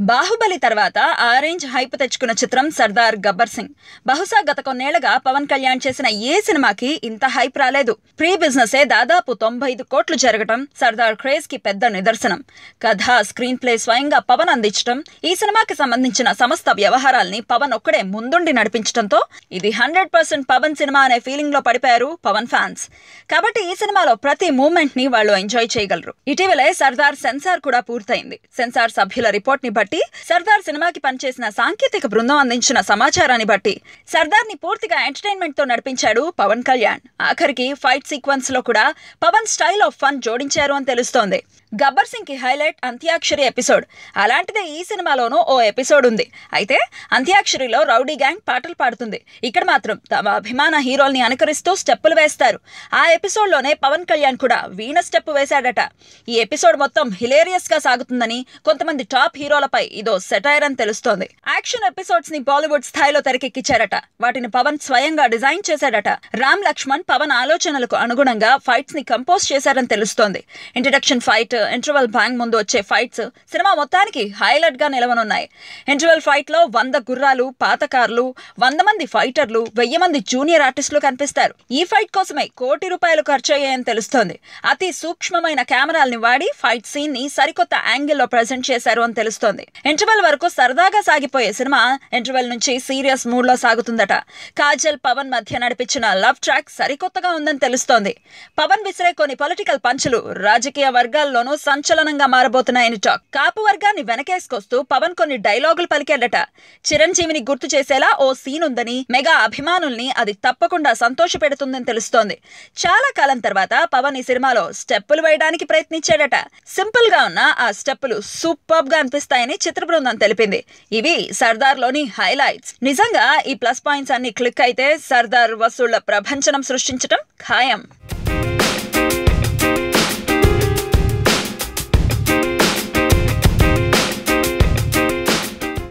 బాహుబలి తర్వాత orange hype తెచ్చుకున్న చిత్రం సర్దార్ గబ్బర్ సింగ్. బహుశా గత కొన్నేళ్లుగా పవన్ కళ్యాణ్ చేసిన ఏ సినిమాకి ఇంత హైప్ రాలేదు. ప్రీ బిజినెసే దాదాపు 95 కోట్లు జరగటం సర్దార్ క్రేజ్ కి పెద్ద నిదర్శనం. కథ, స్క్రీన్ ప్లే స్వయంగా పవన్ అందించడం, ఈ సినిమాకి సంబంధించిన సమస్త వ్యవహారాల్ని పవన్ ఒక్కడే ముందుండి నడిపించడంతో ఇది 100% పవన్ సినిమా అనే ఫీలింగ్ లో పడిపోయారు పవన్ ఫ్యాన్స్. కాబట్టి ఈ సినిమాలో ప్రతి మూమెంట్ ని వాళ్ళు ఎంజాయ్ చేయగలరు. ఇటీవలే సర్దార్ సెన్సార్ కూడా పూర్తయింది. సెన్సార్ సభ్యుల రిపోర్ట్ ని బట్టి, సర్దార్ సినిమాకి పనిచేసిన సాంకేతిక బృందం అందించిన సమాచారాన్ని బట్టి సర్దార్ ని పూర్తిగా ఎంటర్టైన్మెంట్ తో నడిపించాడు పవన్ కళ్యాణ్. ఆఖరికి ఫైట్ సీక్వెన్స్ లో కూడా పవన్ స్టైల్ ఆఫ్ ఫన్ జోడించారు అని తెలుస్తోంది. గబ్బర్ సింగ్ కి హైలైట్ అంత్యాక్షరి ఎపిసోడ్. అలాంటిదే ఈ సినిమాలోనూ ఓ ఎపిసోడ్ ఉంది. అయితే అంత్యాక్షరిలో రౌడీ గ్యాంగ్ పాటలు పాడుతుంది. ఇక్కడ మాత్రం తమ అభిమాన హీరోల్ని అనుకరిస్తూ స్టెప్పులు వేస్తారు. ఆ ఎపిసోడ్ లోనే పవన్ కళ్యాణ్ కూడా వీణ స్టెప్ వేశాడట. ఈ ఎపిసోడ్ మొత్తం హిలేరియస్ గా సాగుతుందని, కొంతమంది టాప్ హీరోలపై ఇదో సెటైర్ అని తెలుస్తోంది. యాక్షన్ ఎపిసోడ్స్ ని బాలీవుడ్ స్థాయిలో తెరకెక్కించారట. వాటిని పవన్ స్వయంగా డిజైన్ చేశాడట. రామ్ లక్ష్మణ్ పవన్ ఆలోచనలకు అనుగుణంగా ఫైట్స్ ని కంపోజ్ చేశారని తెలుస్తోంది. ఇంట్రడక్షన్ ఫైట్, ఇంటర్వెల్ బ్యాంగ్ ముందు వచ్చే ఫైట్స్ సినిమా మొత్తానికి హైలైట్ గా నిలవనున్నాయి. ఇంటర్వెల్ ఫైట్ లో 100 గుర్రాలు, పాత కార్లు, 100 మంది ఫైటర్లు, 1000 మంది జూనియర్ ఆర్టిస్టులు కనిపిస్తారు. ఈ ఫైట్ కోసమే ₹1 కోటి ఖర్చు అయ్యాయని తెలుస్తోంది. అతి సూక్ష్మమైన కెమెరాల్ని వాడి ఫైట్ సీన్ ని సరికొత్త యాంగిల్లో ప్రెజెంట్ చేశారు అని తెలుస్తోంది. ఇంటర్వెల్ వరకు సరదాగా సాగిపోయే సినిమా ఇంటర్వెల్ నుంచి సీరియస్ మూడ్ లో సాగుతుందట. కాజల్, పవన్ మధ్య నడిపించిన లవ్ ట్రాక్ సరికొత్తగా ఉందని తెలుస్తోంది. పవన్ విసిరే కొన్ని పొలిటికల్ పంచులు రాజకీయ వర్గాల్లోనూ సంచలనంగా మారబోతున్నాయని టాక్. కాపు వర్గాన్ని వెనకేసుకొస్తూ పవన్ కొన్ని డైలాగులు పలికాడట. చిరంజీవిని గుర్తు చేసేలా ఓ సీన్ ఉందని, మెగా అభిమానుల్ని అది తప్పకుండా సంతోష పెడుతుందని తెలుస్తోంది. చాలా కాలం తర్వాత పవన్ ఈ సినిమాలో స్టెప్పులు వేయడానికి ప్రయత్నించాడట. సింపుల్ గా ఉన్న ఆ స్టెప్పులు సూపర్ గా అనిపిస్తాయని చిత్ర బృందం తెలిపింది. ఇవి సర్దార్ లోని హైలైట్స్. నిజంగా ఈ ప్లస్ పాయింట్స్ అన్ని క్లిక్ అయితే సర్దార్ వసూళ్ల ప్రభంజనం సృష్టించడం ఖాయం.